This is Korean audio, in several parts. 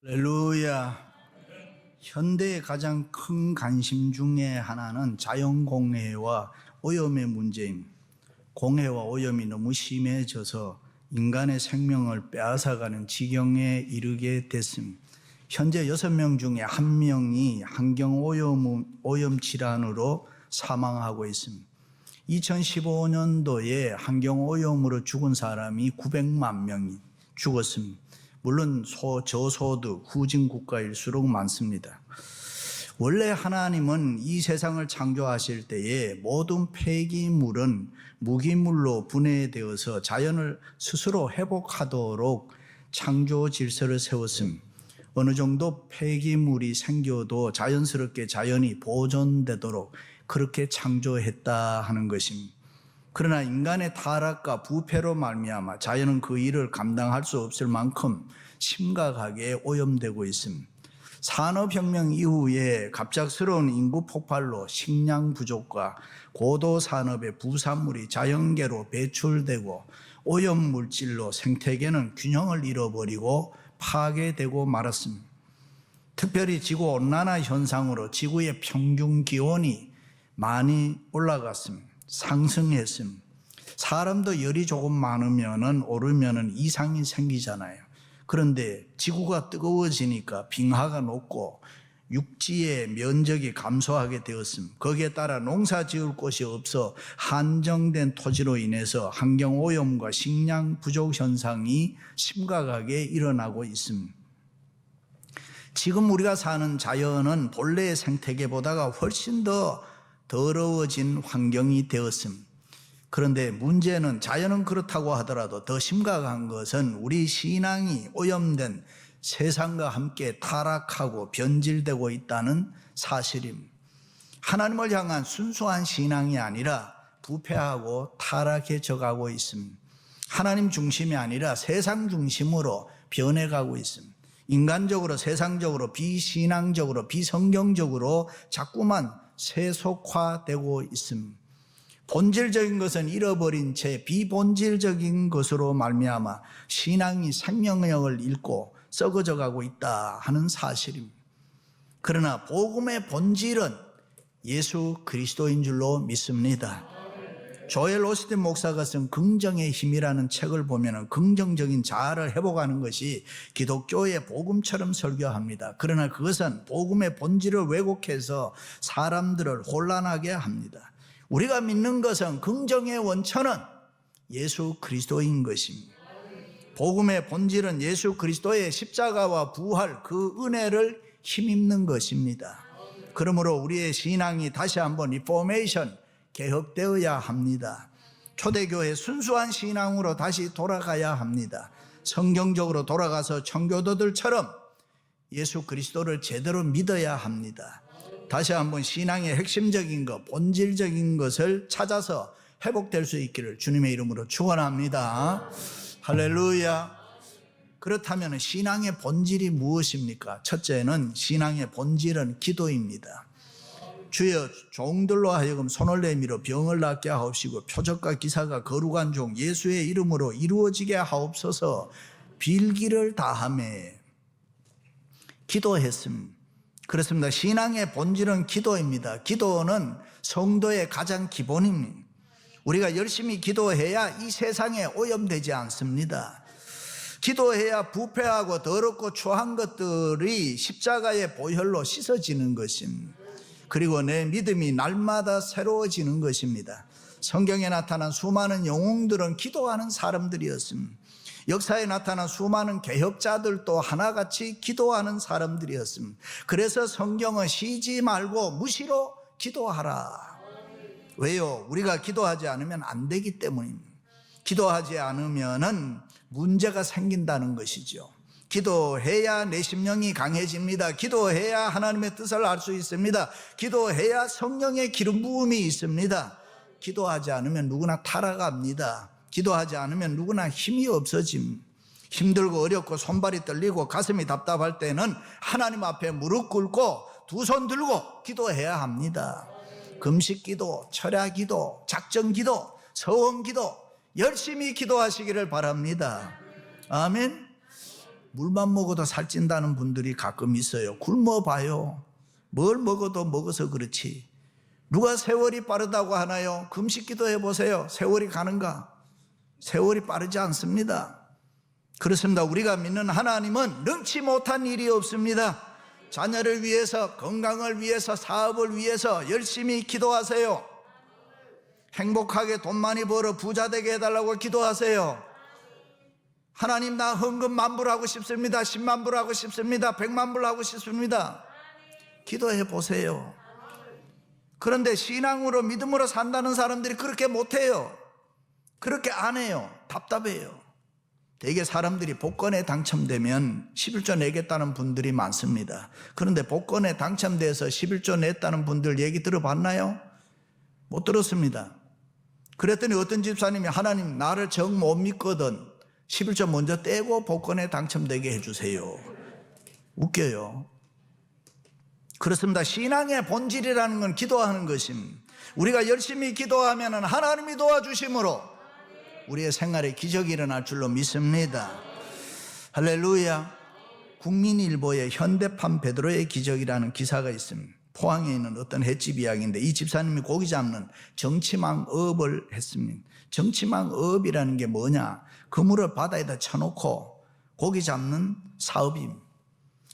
할렐루야. 현대의 가장 큰 관심 중에 하나는 자연공해와 오염의 문제입니다. 공해와 오염이 너무 심해져서 인간의 생명을 빼앗아가는 지경에 이르게 됐습니다. 현재 6명 중에 1명이 환경오염 질환으로 사망하고 있습니다. 2015년도에 환경오염으로 죽은 사람이 900만 명이 죽었습니다. 물론 저소득 후진국가일수록 많습니다. 원래 하나님은 이 세상을 창조하실 때에 모든 폐기물은 무기물로 분해되어서 자연을 스스로 회복하도록 창조 질서를 세웠습니다. 어느 정도 폐기물이 생겨도 자연스럽게 자연이 보존되도록 그렇게 창조했다 하는 것입니다. 그러나 인간의 타락과 부패로 말미암아 자연은 그 일을 감당할 수 없을 만큼 심각하게 오염되고 있습니다. 산업혁명 이후에 갑작스러운 인구 폭발로 식량 부족과 고도 산업의 부산물이 자연계로 배출되고 오염물질로 생태계는 균형을 잃어버리고 파괴되고 말았습니다. 특별히 지구온난화 현상으로 지구의 평균 기온이 많이 올라갔습니다. 상승했습니다. 사람도 열이 조금 많으면 오르면 이상이 생기잖아요. 그런데 지구가 뜨거워지니까 빙하가 녹고 육지의 면적이 감소하게 되었습니다. 거기에 따라 농사 지을 곳이 없어 한정된 토지로 인해서 환경오염과 식량 부족 현상이 심각하게 일어나고 있습니다. 지금 우리가 사는 자연은 본래의 생태계보다가 훨씬 더 더러워진 환경이 되었습니다. 그런데 문제는 자연은 그렇다고 하더라도 더 심각한 것은 우리 신앙이 오염된 세상과 함께 타락하고 변질되고 있다는 사실입니다. 하나님을 향한 순수한 신앙이 아니라 부패하고 타락해져 가고 있습니다. 하나님 중심이 아니라 세상 중심으로 변해가고 있습니다. 인간적으로, 세상적으로, 비신앙적으로, 비성경적으로 자꾸만 세속화되고 있습니다. 본질적인 것은 잃어버린 채 비본질적인 것으로 말미암아 신앙이 생명력을 잃고 썩어져 가고 있다 하는 사실입니다. 그러나 복음의 본질은 예수 그리스도인 줄로 믿습니다. 조엘 오스틴 목사가 쓴 긍정의 힘이라는 책을 보면 긍정적인 자아를 회복하는 것이 기독교의 복음처럼 설교합니다. 그러나 그것은 복음의 본질을 왜곡해서 사람들을 혼란하게 합니다. 우리가 믿는 것은 긍정의 원천은 예수 그리스도인 것입니다. 복음의 본질은 예수 그리스도의 십자가와 부활, 그 은혜를 힘입는 것입니다. 그러므로 우리의 신앙이 다시 한번 리포메이션, 개혁되어야 합니다. 초대교회 순수한 신앙으로 다시 돌아가야 합니다. 성경적으로 돌아가서 청교도들처럼 예수 그리스도를 제대로 믿어야 합니다. 다시 한번 신앙의 핵심적인 것, 본질적인 것을 찾아서 회복될 수 있기를 주님의 이름으로 축원합니다. 할렐루야. 그렇다면 신앙의 본질이 무엇입니까? 첫째는 신앙의 본질은 기도입니다. 주여 종들로 하여금 손을 내밀어 병을 낫게 하옵시고 표적과 기사가 거룩한 종 예수의 이름으로 이루어지게 하옵소서 빌기를 다하며 기도했습니다. 그렇습니다. 신앙의 본질은 기도입니다. 기도는 성도의 가장 기본입니다. 우리가 열심히 기도해야 이 세상에 오염되지 않습니다. 기도해야 부패하고 더럽고 추한 것들이 십자가의 보혈로 씻어지는 것입니다. 그리고 내 믿음이 날마다 새로워지는 것입니다. 성경에 나타난 수많은 영웅들은 기도하는 사람들이었습니다. 역사에 나타난 수많은 개혁자들도 하나같이 기도하는 사람들이었습니다. 그래서 성경은 쉬지 말고 무시로 기도하라. 왜요? 우리가 기도하지 않으면 안 되기 때문입니다. 기도하지 않으면 문제가 생긴다는 것이죠. 기도해야 내 심령이 강해집니다. 기도해야 하나님의 뜻을 알 수 있습니다. 기도해야 성령의 기름 부음이 있습니다. 기도하지 않으면 누구나 타락합니다. 기도하지 않으면 누구나 힘이 없어집니다. 힘들고 어렵고 손발이 떨리고 가슴이 답답할 때는 하나님 앞에 무릎 꿇고 두 손 들고 기도해야 합니다. 금식 기도, 철야 기도, 작정 기도, 서원 기도 열심히 기도하시기를 바랍니다. 아멘. 물만 먹어도 살찐다는 분들이 가끔 있어요. 굶어봐요. 뭘 먹어도 먹어서 그렇지. 누가 세월이 빠르다고 하나요? 금식기도 해보세요. 세월이 가는가? 세월이 빠르지 않습니다. 그렇습니다. 우리가 믿는 하나님은 능치 못한 일이 없습니다. 자녀를 위해서, 건강을 위해서, 사업을 위해서 열심히 기도하세요. 행복하게 돈 많이 벌어 부자 되게 해달라고 기도하세요. 하나님, 나 헌금 10,000불 하고 싶습니다. 10만 불 하고 싶습니다. 100만 불 하고 싶습니다. 기도해 보세요. 그런데 신앙으로, 믿음으로 산다는 사람들이 그렇게 못해요. 그렇게 안 해요. 답답해요. 대개 사람들이 복권에 당첨되면 11조 내겠다는 분들이 많습니다. 그런데 복권에 당첨돼서 11조 냈다는 분들 얘기 들어봤나요? 못 들었습니다. 그랬더니 어떤 집사님이, 하나님, 나를 정 못 믿거든 11조 먼저 떼고 복권에 당첨되게 해주세요. 웃겨요. 그렇습니다. 신앙의 본질이라는 건 기도하는 것입니다. 우리가 열심히 기도하면 하나님이 도와주심으로 우리의 생활에 기적이 일어날 줄로 믿습니다. 할렐루야. 국민일보에 현대판 베드로의 기적이라는 기사가 있습니다. 포항에 있는 어떤 횟집 이야기인데, 이 집사님이 고기 잡는 정치망업을 했습니다. 정치망업이라는 게 뭐냐? 그물을 바다에다 쳐놓고 고기 잡는 사업입니다.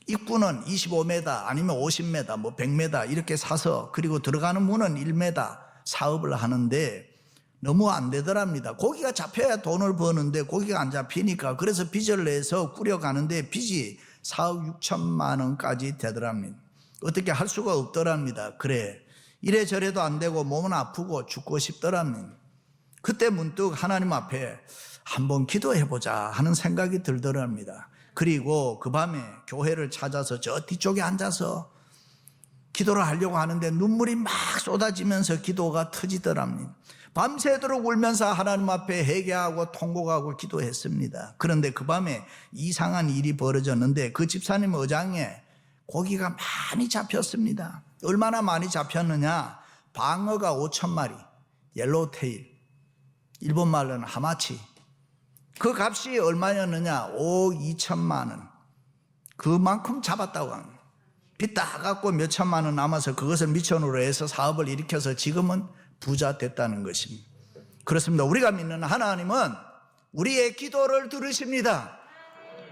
입구는 25m 아니면 50m, 뭐 100m 이렇게 사서, 그리고 들어가는 문은 1m 사업을 하는데 너무 안 되더랍니다. 고기가 잡혀야 돈을 버는데 고기가 안 잡히니까, 그래서 빚을 내서 꾸려가는데 빚이 4억 6천만 원까지 되더랍니다. 어떻게 할 수가 없더랍니다. 그래, 이래저래도 안 되고 몸은 아프고 죽고 싶더랍니다. 그때 문득 하나님 앞에 한번 기도해보자 하는 생각이 들더랍니다. 그리고 그 밤에 교회를 찾아서 저 뒤쪽에 앉아서 기도를 하려고 하는데 눈물이 막 쏟아지면서 기도가 터지더랍니다. 밤새도록 울면서 하나님 앞에 회개하고 통곡하고 기도했습니다. 그런데 그 밤에 이상한 일이 벌어졌는데, 그 집사님 어장에 고기가 많이 잡혔습니다. 얼마나 많이 잡혔느냐? 방어가 5,000마리, 옐로우테일, 일본말로는 하마치. 그 값이 얼마였느냐? 5억 2천만 원. 그만큼 잡았다고 합니다. 빚 다 갚고 몇 천만 원 남아서 그것을 미천으로 해서 사업을 일으켜서 지금은 부자 됐다는 것입니다. 그렇습니다. 우리가 믿는 하나님은 우리의 기도를 들으십니다.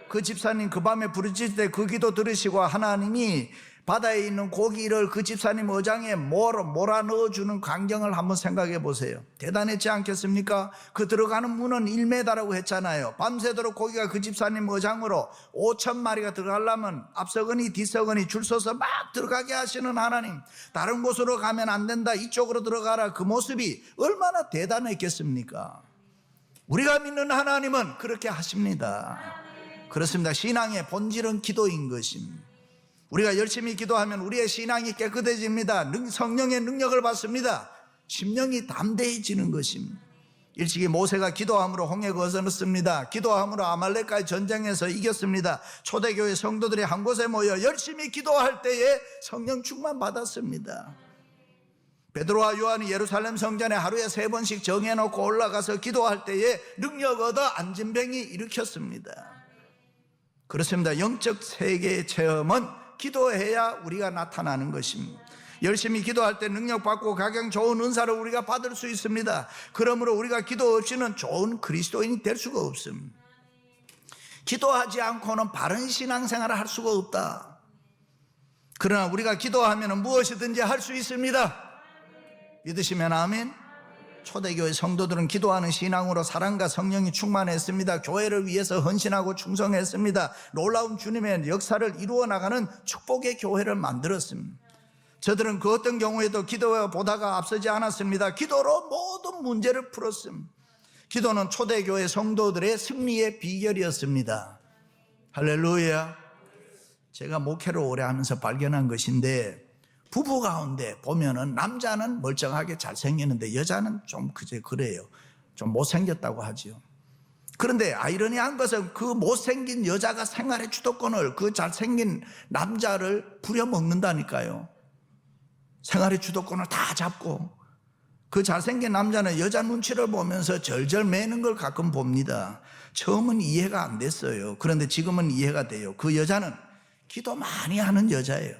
그 집사님 그 밤에 부르짖을 때 그 기도 들으시고 하나님이 바다에 있는 고기를 그 집사님 어장에 몰아 넣어주는 광경을 한번 생각해 보세요. 대단했지 않겠습니까? 그 들어가는 문은 1m라고 했잖아요. 밤새도록 고기가 그 집사님 어장으로 5,000마리가 들어가려면 앞서거니 뒤서거니 줄 서서 막 들어가게 하시는 하나님, 다른 곳으로 가면 안 된다, 이쪽으로 들어가라, 그 모습이 얼마나 대단했겠습니까? 우리가 믿는 하나님은 그렇게 하십니다. 그렇습니다. 신앙의 본질은 기도인 것입니다. 우리가 열심히 기도하면 우리의 신앙이 깨끗해집니다. 성령의 능력을 받습니다. 심령이 담대해지는 것입니다. 일찍이 모세가 기도함으로 홍해 건넜습니다. 기도함으로 아말렉과의 전쟁에서 이겼습니다. 초대교회 성도들이 한 곳에 모여 열심히 기도할 때에 성령 충만 받았습니다. 베드로와 요한이 예루살렘 성전에 하루에 3번씩 정해놓고 올라가서 기도할 때에 능력 얻어 안진병이 일으켰습니다. 그렇습니다. 영적 세계의 체험은 기도해야 우리가 나타나는 것입니다. 열심히 기도할 때 능력받고 가장 좋은 은사를 우리가 받을 수 있습니다. 그러므로 우리가 기도 없이는 좋은 그리스도인이 될 수가 없습니다. 기도하지 않고는 바른 신앙생활을 할 수가 없다. 그러나 우리가 기도하면 무엇이든지 할 수 있습니다. 믿으시면 아멘. 초대교회 성도들은 기도하는 신앙으로 사랑과 성령이 충만했습니다. 교회를 위해서 헌신하고 충성했습니다. 놀라운 주님의 역사를 이루어 나가는 축복의 교회를 만들었습니다. 저들은 그 어떤 경우에도 기도보다가 앞서지 않았습니다. 기도로 모든 문제를 풀었습니다. 기도는 초대교회 성도들의 승리의 비결이었습니다. 할렐루야. 제가 목회를 오래 하면서 발견한 것인데, 부부 가운데 보면은 남자는 멀쩡하게 잘생겼는데 여자는 좀 그래요. 좀 못생겼다고 하죠. 그런데 아이러니한 것은 그 못생긴 여자가 생활의 주도권을 그 잘생긴 남자를 부려먹는다니까요. 생활의 주도권을 다 잡고. 그 잘생긴 남자는 여자 눈치를 보면서 절절 매는 걸 가끔 봅니다. 처음은 이해가 안 됐어요. 그런데 지금은 이해가 돼요. 그 여자는 기도 많이 하는 여자예요.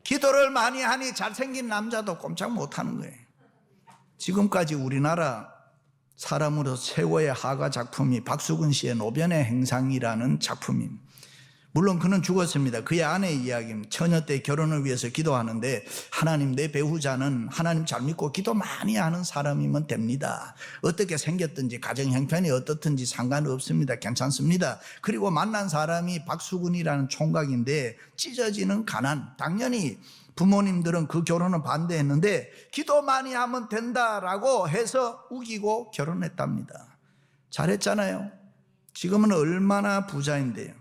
기도를 많이 하니 잘생긴 남자도 꼼짝 못하는 거예요. 지금까지 우리나라 사람으로 최고의 화가 작품이 박수근 씨의 노변의 행상이라는 작품입니다. 물론 그는 죽었습니다. 그의 아내의 이야기입니다. 처녀 때 결혼을 위해서 기도하는데 하나님, 내 배우자는 하나님 잘 믿고 기도 많이 하는 사람이면 됩니다. 어떻게 생겼든지 가정 형편이 어떻든지 상관없습니다. 괜찮습니다. 그리고 만난 사람이 박수근이라는 총각인데 찢어지는 가난, 당연히 부모님들은 그 결혼을 반대했는데 기도 많이 하면 된다라고 해서 우기고 결혼했답니다. 잘했잖아요. 지금은 얼마나 부자인데요.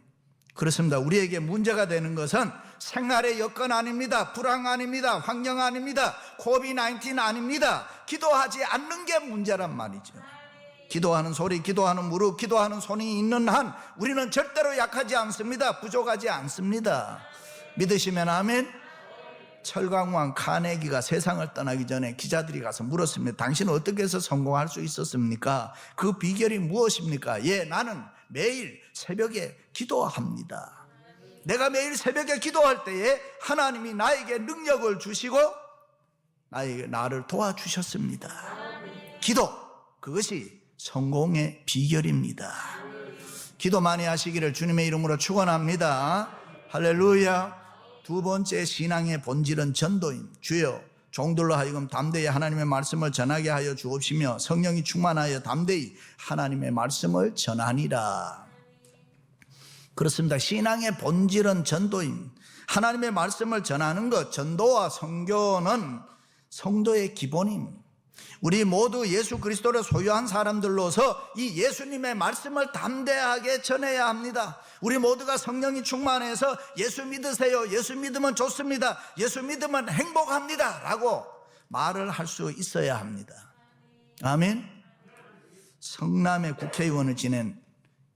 그렇습니다. 우리에게 문제가 되는 것은 생활의 여건 아닙니다. 불황 아닙니다. 환경 아닙니다. 코비드-19 아닙니다. 기도하지 않는 게 문제란 말이죠. 기도하는 소리, 기도하는 무릎, 기도하는 손이 있는 한 우리는 절대로 약하지 않습니다. 부족하지 않습니다. 믿으시면 아멘. 철강왕 카네기가 세상을 떠나기 전에 기자들이 가서 물었습니다. 당신은 어떻게 해서 성공할 수 있었습니까? 그 비결이 무엇입니까? 예, 나는 매일 새벽에 기도합니다. 내가 매일 새벽에 기도할 때에 하나님이 나에게 능력을 주시고 나를 도와주셨습니다. 기도, 그것이 성공의 비결입니다. 기도 많이 하시기를 주님의 이름으로 축원합니다. 할렐루야. 두 번째 신앙의 본질은 전도임. 주여, 종들로 하여금 담대히 하나님의 말씀을 전하게 하여 주옵시며 성령이 충만하여 담대히 하나님의 말씀을 전하니라. 그렇습니다. 신앙의 본질은 전도임. 하나님의 말씀을 전하는 것, 전도와 선교는 성도의 기본임. 우리 모두 예수 그리스도를 소유한 사람들로서 이 예수님의 말씀을 담대하게 전해야 합니다. 우리 모두가 성령이 충만해서 예수 믿으세요, 예수 믿으면 좋습니다, 예수 믿으면 행복합니다 라고 말을 할 수 있어야 합니다. 아멘. 성남의 국회의원을 지낸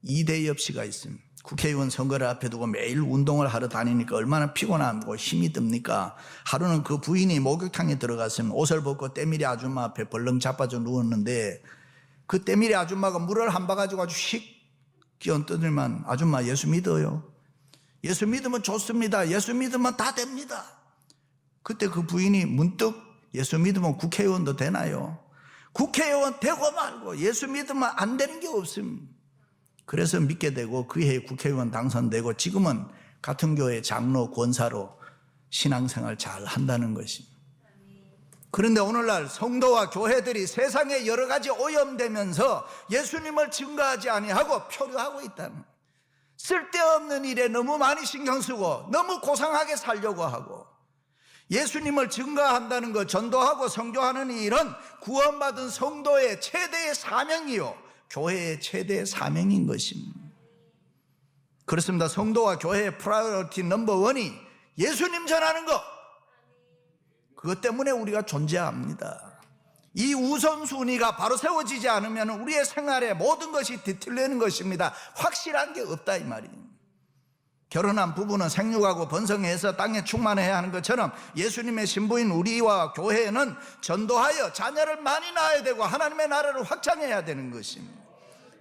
이대엽 씨가 있습니다. 국회의원 선거를 앞에 두고 매일 운동을 하러 다니니까 얼마나 피곤하고 힘이 듭니까? 하루는 그 부인이 목욕탕에 들어갔으면 옷을 벗고 때밀이 아줌마 앞에 벌렁 자빠져 누웠는데 그 때밀이 아줌마가 물을 한 바가지고 아주 휙 끼얹더니만, 아줌마 예수 믿어요? 예수 믿으면 좋습니다. 예수 믿으면 다 됩니다. 그때 그 부인이 문득 예수 믿으면 국회의원도 되나요? 국회의원 되고 말고 예수 믿으면 안 되는 게 없습니다. 그래서 믿게 되고 그 해에 국회의원 당선되고 지금은 같은 교회 장로 권사로 신앙생활 잘 한다는 것입니다. 그런데 오늘날 성도와 교회들이 세상에 여러 가지 오염되면서 예수님을 증거하지 아니하고 표류하고 있다는, 쓸데없는 일에 너무 많이 신경 쓰고 너무 고상하게 살려고 하고, 예수님을 증거한다는 것, 전도하고 선교하는 일은 구원받은 성도의 최대의 사명이요 교회의 최대의 사명인 것입니다. 그렇습니다. 성도와 교회의 프라이어리티 넘버원이 예수님 전하는 것, 그것 때문에 우리가 존재합니다. 이 우선순위가 바로 세워지지 않으면 우리의 생활에 모든 것이 뒤틀리는 것입니다. 확실한 게 없다 이 말이에요. 결혼한 부부는 생육하고 번성해서 땅에 충만해야 하는 것처럼 예수님의 신부인 우리와 교회는 전도하여 자녀를 많이 낳아야 되고 하나님의 나라를 확장해야 되는 것입니다.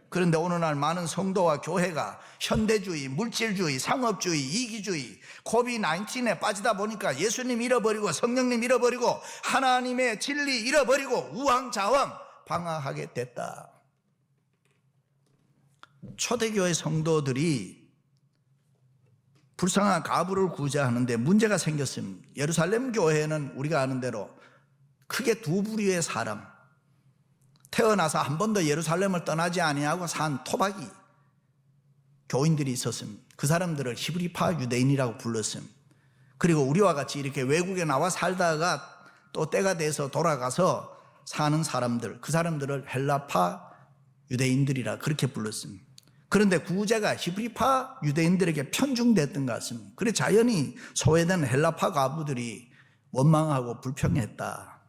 그런데 오늘날 많은 성도와 교회가 현대주의, 물질주의, 상업주의, 이기주의, 코비드-19에 빠지다 보니까 예수님 잃어버리고 성령님 잃어버리고 하나님의 진리 잃어버리고 우왕좌왕 방황하게 됐다. 초대교회 성도들이 불쌍한 가부를 구제하는데 문제가 생겼습니다. 예루살렘 교회는 우리가 아는 대로 크게 두 부류의 사람, 태어나서 한 번도 예루살렘을 떠나지 아니하고 산 토박이 교인들이 있었습니다. 그 사람들을 히브리파 유대인이라고 불렀습니다. 그리고 우리와 같이 이렇게 외국에 나와 살다가 또 때가 돼서 돌아가서 사는 사람들, 그 사람들을 헬라파 유대인들이라 그렇게 불렀습니다. 그런데 구제가 히브리파 유대인들에게 편중됐던 것 같습니다. 그래 자연히 소외된 헬라파 가부들이 원망하고 불평했다.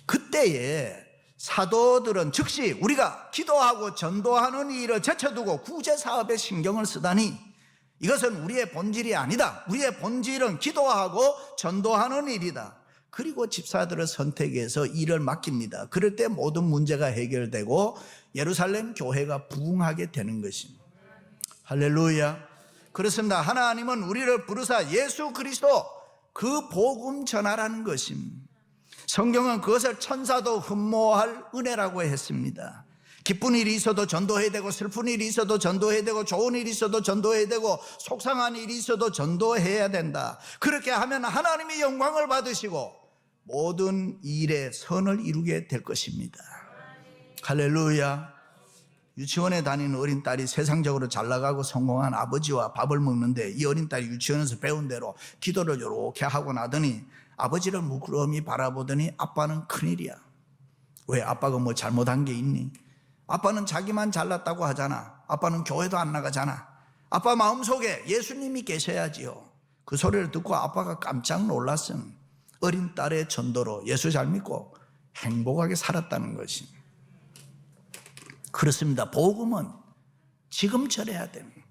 그때에 사도들은 즉시 우리가 기도하고 전도하는 일을 제쳐두고 구제 사업에 신경을 쓰다니 이것은 우리의 본질이 아니다. 우리의 본질은 기도하고 전도하는 일이다. 그리고 집사들을 선택해서 일을 맡깁니다. 그럴 때 모든 문제가 해결되고 예루살렘 교회가 부흥하게 되는 것입니다. 할렐루야. 그렇습니다. 하나님은 우리를 부르사 예수 그리스도 그 복음 전하라는 것입니다. 성경은 그것을 천사도 흠모할 은혜라고 했습니다. 기쁜 일이 있어도 전도해야 되고, 슬픈 일이 있어도 전도해야 되고, 좋은 일이 있어도 전도해야 되고, 속상한 일이 있어도 전도해야 된다. 그렇게 하면 하나님이 영광을 받으시고 모든 일에 선을 이루게 될 것입니다. 할렐루야. 유치원에 다니는 어린 딸이 세상적으로 잘 나가고 성공한 아버지와 밥을 먹는데, 이 어린 딸이 유치원에서 배운 대로 기도를 이렇게 하고 나더니 아버지를 물끄러미 바라보더니 아빠는 큰일이야. 왜? 아빠가 뭐 잘못한 게 있니? 아빠는 자기만 잘났다고 하잖아. 아빠는 교회도 안 나가잖아. 아빠 마음속에 예수님이 계셔야지요. 그 소리를 듣고 아빠가 깜짝 놀랐음. 어린 딸의 전도로 예수 잘 믿고 행복하게 살았다는 것이. 그렇습니다. 복음은 지금 전해야 됩니다.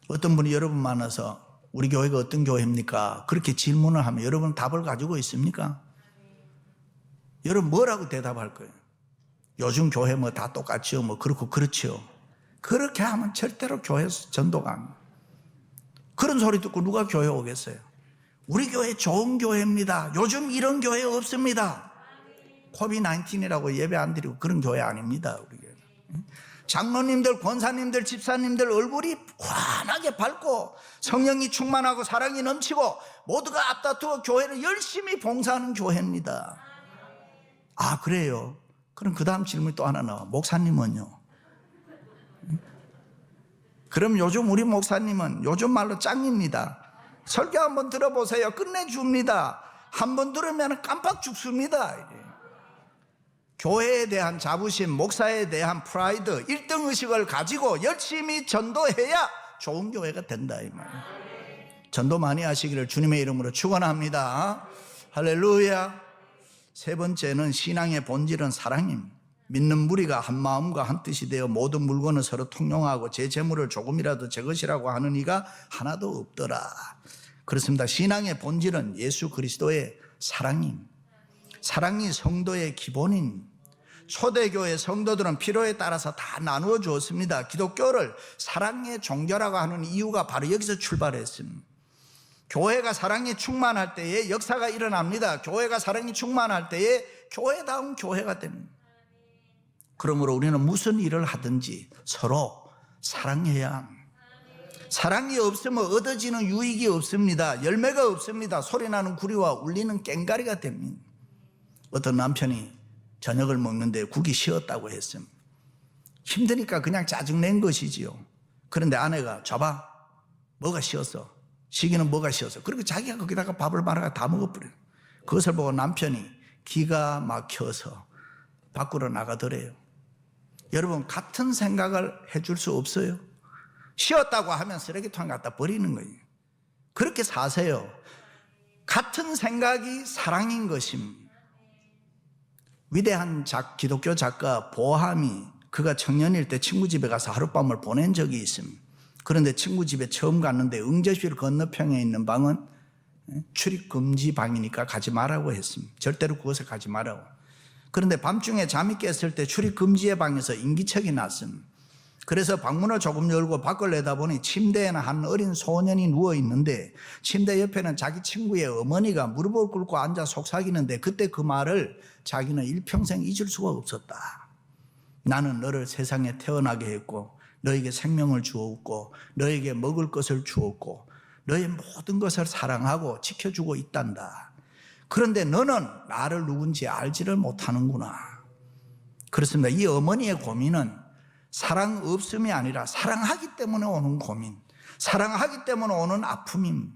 어떤 분이 여러분 만나서 우리 교회가 어떤 교회입니까? 그렇게 질문을 하면 여러분 답을 가지고 있습니까? 여러분 뭐라고 대답할 거예요? 요즘 교회 뭐 다 똑같지요, 뭐 그렇고 그렇지요. 그렇게 하면 절대로 교회에서 전도가 안 돼요. 그런 소리 듣고 누가 교회 오겠어요? 우리 교회 좋은 교회입니다. 요즘 이런 교회 없습니다. 코비드-19이라고 예배 안 드리고 그런 교회 아닙니다. 우리 교회. 장로님들, 권사님들, 집사님들 얼굴이 환하게 밝고 성령이 충만하고 사랑이 넘치고 모두가 앞다투어 교회를 열심히 봉사하는 교회입니다. 아, 그래요? 그럼 그 다음 질문이 또 하나 나와. 목사님은요? 그럼 요즘 우리 목사님은 요즘 말로 짱입니다. 설교 한번 들어보세요. 끝내줍니다. 한번 들으면 깜빡 죽습니다. 교회에 대한 자부심, 목사에 대한 프라이드, 1등 의식을 가지고 열심히 전도해야 좋은 교회가 된다 이 말이에요. 전도 많이 하시기를 주님의 이름으로 축원합니다. 할렐루야. 세 번째는 신앙의 본질은 사랑입니다. 믿는 무리가 한 마음과 한 뜻이 되어 모든 물건을 서로 통용하고 제 재물을 조금이라도 제 것이라고 하는 이가 하나도 없더라. 그렇습니다. 신앙의 본질은 예수 그리스도의 사랑입니다. 사랑이 성도의 기본입니다. 초대교회 성도들은 필요에 따라서 다 나누어 주었습니다. 기독교를 사랑의 종교라고 하는 이유가 바로 여기서 출발했습니다. 교회가 사랑이 충만할 때에 역사가 일어납니다. 교회가 사랑이 충만할 때에 교회다운 교회가 됩니다. 그러므로 우리는 무슨 일을 하든지 서로 사랑해야 합니다. 사랑이 없으면 얻어지는 유익이 없습니다. 열매가 없습니다. 소리나는 구리와 울리는 꽹가리가 됩니다. 어떤 남편이 저녁을 먹는데 국이 식었다고 했습니다. 힘드니까 그냥 짜증낸 것이지요. 그런데 아내가 줘봐, 뭐가 식었어? 시기는 뭐가 식었어? 그리고 자기가 거기다가 밥을 말아가 다 먹어버려요. 그것을 보고 남편이 기가 막혀서 밖으로 나가더래요. 여러분, 같은 생각을 해줄 수 없어요? 쉬었다고 하면 쓰레기통 갖다 버리는 거예요. 그렇게 사세요. 같은 생각이 사랑인 것입니다. 위대한 기독교 작가 보함이 그가 청년일 때 친구 집에 가서 하룻밤을 보낸 적이 있습니다. 그런데 친구 집에 처음 갔는데 응접실 건너편에 있는 방은 출입 금지 방이니까 가지 말라고 했습니다. 절대로 그곳에 가지 말라고. 그런데 밤중에 잠이 깼을 때 출입 금지의 방에서 인기척이 났습니다. 그래서 방문을 조금 열고 밖을 내다보니 침대에는 한 어린 소년이 누워 있는데 침대 옆에는 자기 친구의 어머니가 무릎을 꿇고 앉아 속삭이는데 그때 그 말을 자기는 일평생 잊을 수가 없었다. 나는 너를 세상에 태어나게 했고 너에게 생명을 주었고 너에게 먹을 것을 주었고 너의 모든 것을 사랑하고 지켜주고 있단다. 그런데 너는 나를 누군지 알지를 못하는구나. 그렇습니다. 이 어머니의 고민은 사랑 없음이 아니라 사랑하기 때문에 오는 고민, 사랑하기 때문에 오는 아픔입니다.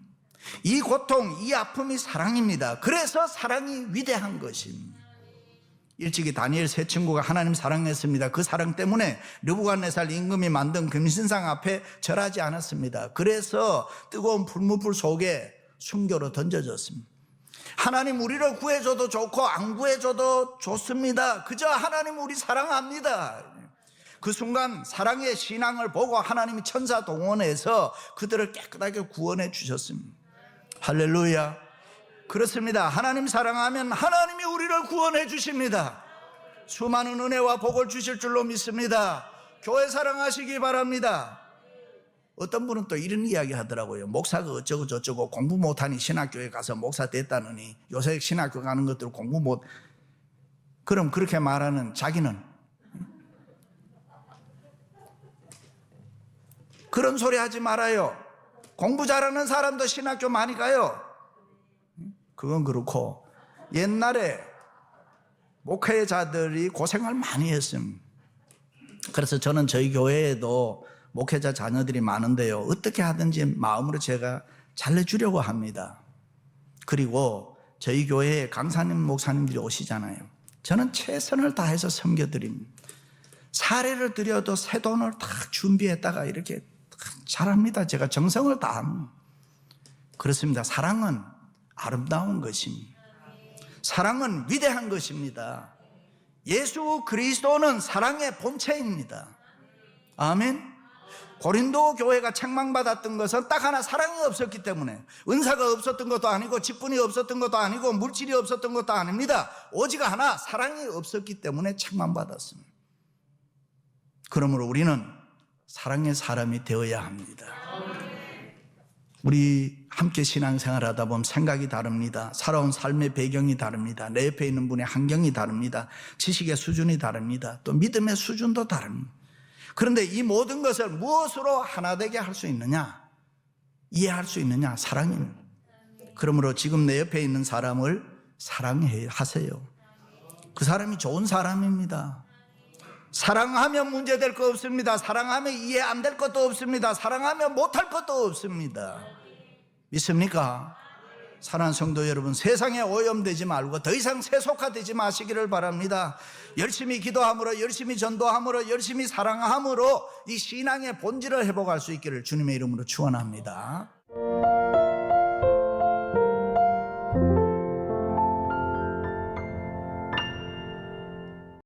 이 고통, 이 아픔이 사랑입니다. 그래서 사랑이 위대한 것입니다. 일찍이 다니엘 세 친구가 하나님 사랑했습니다. 그 사랑 때문에 느부갓네살 임금이 만든 금신상 앞에 절하지 않았습니다. 그래서 뜨거운 불무불 속에 순교로 던져졌습니다. 하나님 우리를 구해줘도 좋고 안 구해줘도 좋습니다. 그저 하나님 우리 사랑합니다. 그 순간 사랑의 신앙을 보고 하나님이 천사 동원해서 그들을 깨끗하게 구원해 주셨습니다. 할렐루야. 그렇습니다. 하나님 사랑하면 하나님이 우리를 구원해 주십니다. 수많은 은혜와 복을 주실 줄로 믿습니다. 교회 사랑하시기 바랍니다. 어떤 분은 또 이런 이야기 하더라고요. 목사가 어쩌고 저쩌고 공부 못하니 신학교에 가서 목사 됐다느니 요새 신학교 가는 것들 공부 못. 그럼 그렇게 말하는 자기는 그런 소리 하지 말아요. 공부 잘하는 사람도 신학교 많이 가요. 그건 그렇고 옛날에 목회자들이 고생을 많이 했습니다. 그래서 저는 저희 교회에도 목회자 자녀들이 많은데요, 어떻게 하든지 마음으로 제가 잘해주려고 합니다. 그리고 저희 교회에 강사님 목사님들이 오시잖아요. 저는 최선을 다해서 섬겨드립니다. 사례를 드려도 새 돈을 다 준비했다가 이렇게 잘합니다. 제가 정성을 다합니다. 그렇습니다. 사랑은 아름다운 것입니다. 사랑은 위대한 것입니다. 예수 그리스도는 사랑의 본체입니다. 아멘. 고린도 교회가 책망받았던 것은 딱 하나, 사랑이 없었기 때문에. 은사가 없었던 것도 아니고 직분이 없었던 것도 아니고 물질이 없었던 것도 아닙니다. 오직 하나, 사랑이 없었기 때문에 책망받았습니다. 그러므로 우리는 사랑의 사람이 되어야 합니다. 우리 함께 신앙생활하다 보면 생각이 다릅니다. 살아온 삶의 배경이 다릅니다. 내 옆에 있는 분의 환경이 다릅니다. 지식의 수준이 다릅니다. 또 믿음의 수준도 다릅니다. 그런데 이 모든 것을 무엇으로 하나 되게 할 수 있느냐? 이해할 수 있느냐? 사랑입니다. 그러므로 지금 내 옆에 있는 사람을 사랑하세요. 그 사람이 좋은 사람입니다. 사랑하면 문제될 거 없습니다. 사랑하면 이해 안 될 것도 없습니다. 사랑하면 못할 것도 없습니다. 믿습니까? 사랑하는 성도 여러분, 세상에 오염되지 말고 더 이상 세속화되지 마시기를 바랍니다. 열심히 기도함으로, 열심히 전도함으로, 열심히 사랑함으로 이 신앙의 본질을 회복할 수 있기를 주님의 이름으로 축원합니다.